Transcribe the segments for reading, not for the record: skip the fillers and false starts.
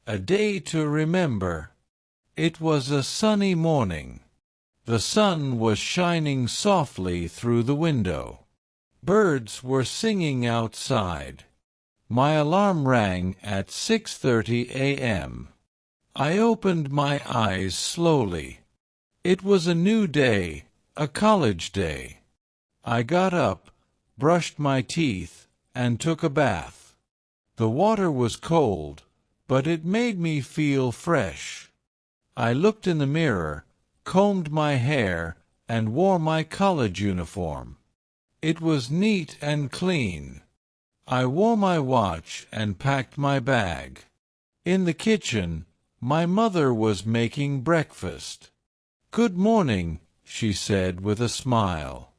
A day to remember. It was a sunny morning. The sun was shining softly through the window. Birds were singing outside. My alarm rang at 6:30 a.m. I opened my eyes slowly. It was a new day, a college day. I got up, brushed my teeth, and took a bath. The water was cold, but it made me feel fresh. I looked in the mirror, combed my hair, and wore my college uniform. It was neat and clean. I wore my watch and packed my bag. In the kitchen, my mother was making breakfast. "Good morning," she said with a smile.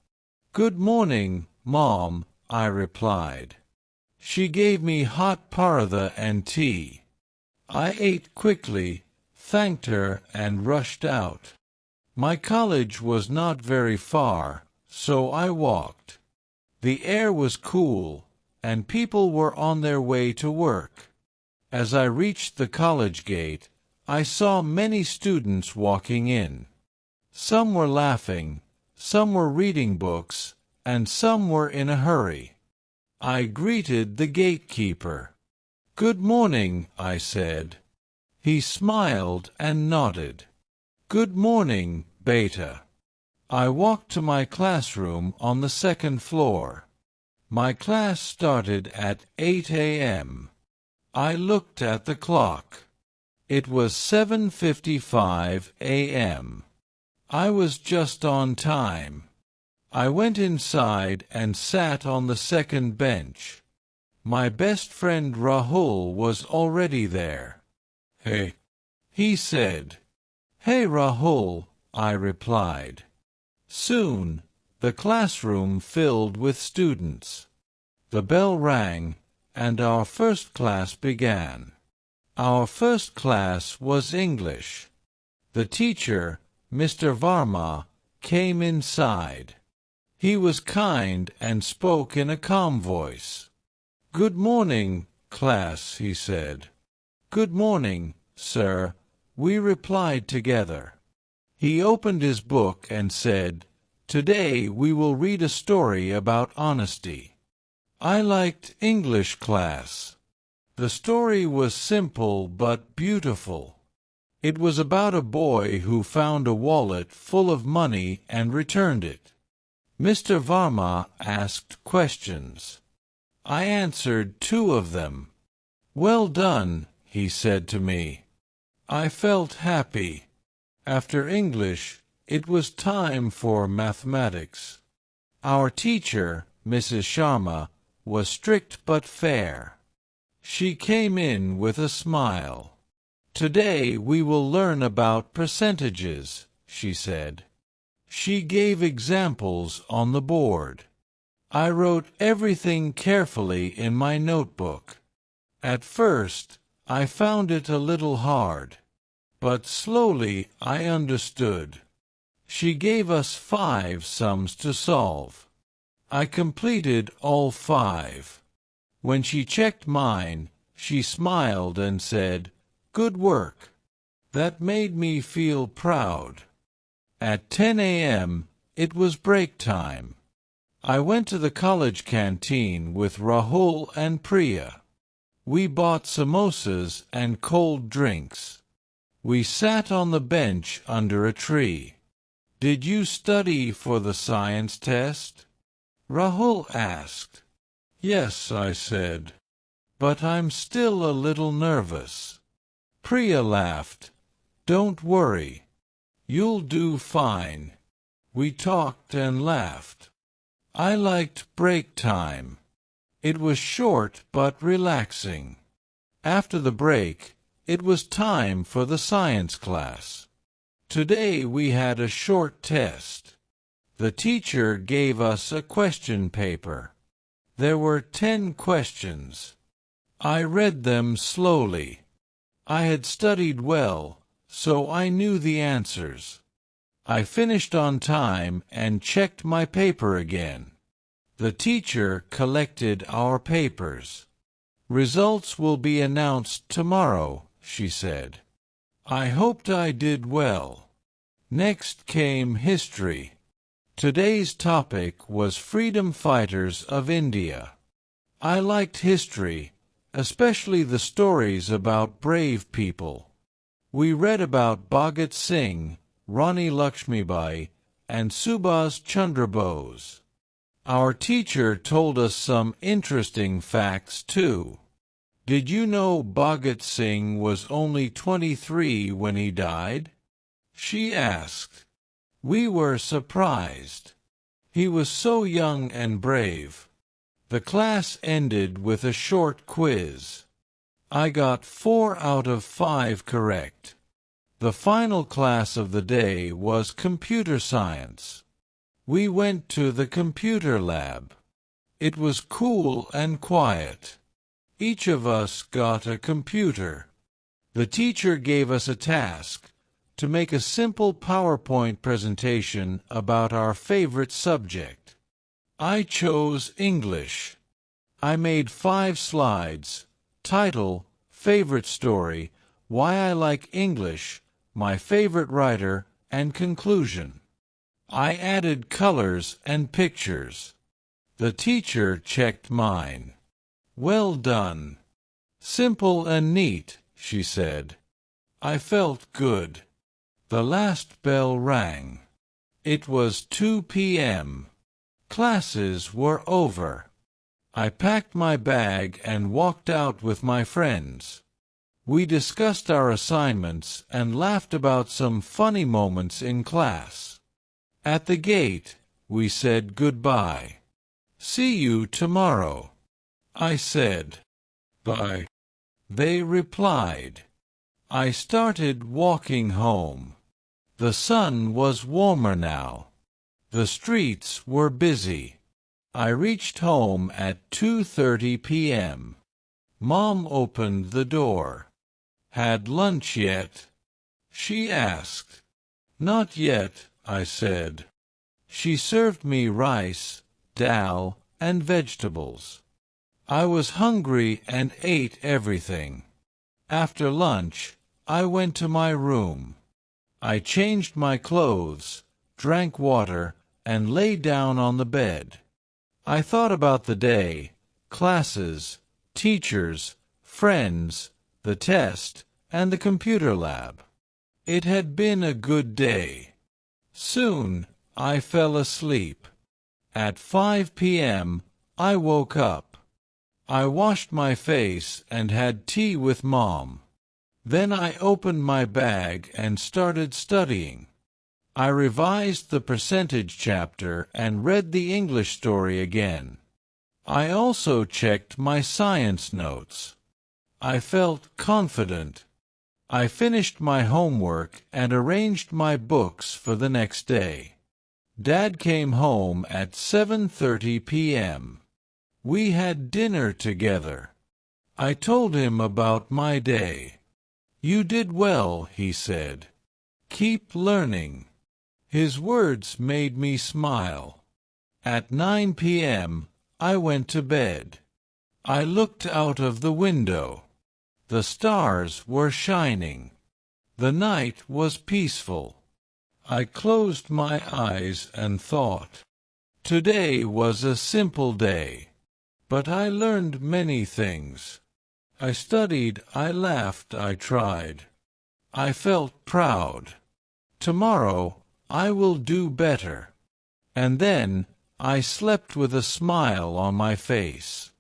"Good morning, Mom," I replied. She gave me hot paratha and tea. I ate quickly, thanked her, and rushed out. My college was not very far, so I walked. The air was cool, and people were on their way to work. As I reached the college gate, I saw many students walking in. Some were laughing, some were reading books, and some were in a hurry. I greeted the gatekeeper. "Good morning," I said. He smiled and nodded. "Good morning, Beta." I walked to my classroom on the second floor. My class started at 8 a.m. I looked at the clock. It was 7:55 a.m. I was just on time. I went inside and sat on the second bench. My best friend Rahul was already there. "Hey," he said. "Hey, Rahul," I replied. Soon, the classroom filled with students. The bell rang, and our first class began. Our first class was English. The teacher, Mr. Varma, came inside. He was kind and spoke in a calm voice. "Good morning, class," he said. "Good morning, sir," we replied together. He opened his book and said, "Today we will read a story about honesty." I liked English class. The story was simple but beautiful. It was about a boy who found a wallet full of money and returned it. Mr. Varma asked questions. I answered 2 of them. "Well done," he said to me. I felt happy. After English, it was time for mathematics. Our teacher, Mrs. Sharma, was strict but fair. She came in with a smile. "Today we will learn about percentages," she said. She gave examples on the board. I wrote everything carefully in my notebook. At first, I found it a little hard, but slowly I understood. She gave us 5 sums to solve. I completed all 5. When she checked mine, she smiled and said, "Good work." That made me feel proud. At 10 a.m., it was break time. I went to the college canteen with Rahul and Priya. We bought samosas and cold drinks. We sat on the bench under a tree. "Did you study for the science test?" Rahul asked. "Yes," I said. "But I'm still a little nervous." Priya laughed. "Don't worry. You'll do fine." We talked and laughed. I liked break time. It was short but relaxing. After the break, it was time for the science class. Today we had a short test. The teacher gave us a question paper. There were 10 questions. I read them slowly. I had studied well, so I knew the answers. I finished on time and checked my paper again. The teacher collected our papers. "Results will be announced tomorrow," she said. I hoped I did well. Next came history. Today's topic was freedom fighters of India. I liked history, especially the stories about brave people. We read about Bhagat Singh, Rani Lakshmibai, and Subhas Chandra Bose. Our teacher told us some interesting facts too. Did you know Bhagat Singh was only 23 when he died? She asked. We were surprised. He was so young and brave. The class ended with a short quiz. I got 4 out of 5 correct. The final class of the day was computer science. We went to the computer lab. It was cool and quiet. Each of us got a computer. The teacher gave us a task to make a simple PowerPoint presentation about our favorite subject. I chose English. I made 5 slides: title, favorite story, why I like English, my favorite writer, and conclusion. I added colors and pictures. The teacher checked mine. Well done. Simple and neat, she said. I felt good. The last bell rang. It was 2 p.m. Classes were over. I packed my bag and walked out with my friends. We discussed our assignments and laughed about some funny moments in class. At the gate, we said goodbye. See you tomorrow. I said. Bye. They replied. I started walking home. The sun was warmer now. The streets were busy. I reached home at 2:30 p.m. Mom opened the door. Had lunch yet? She asked. Not yet, I said. She served me rice, dal, and vegetables. I was hungry and ate everything. After lunch, I went to my room. I changed my clothes, drank water, and lay down on the bed. I thought about the day, classes, teachers, friends, the test, and the computer lab. It had been a good day. Soon, I fell asleep. At 5 p.m., I woke up. I washed my face and had tea with Mom. Then I opened my bag and started studying. I revised the percentage chapter and read the English story again. I also checked my science notes. I felt confident. I finished my homework and arranged my books for the next day. Dad came home at 7:30 p.m. We had dinner together. I told him about my day. You did well, he said. Keep learning. His words made me smile. At 9 p.m., I went to bed. I looked out of the window. The stars were shining. The night was peaceful. I closed my eyes and thought. Today was a simple day, but I learned many things. I studied, I laughed, I tried. I felt proud. Tomorrow, I will do better. And then, I slept with a smile on my face.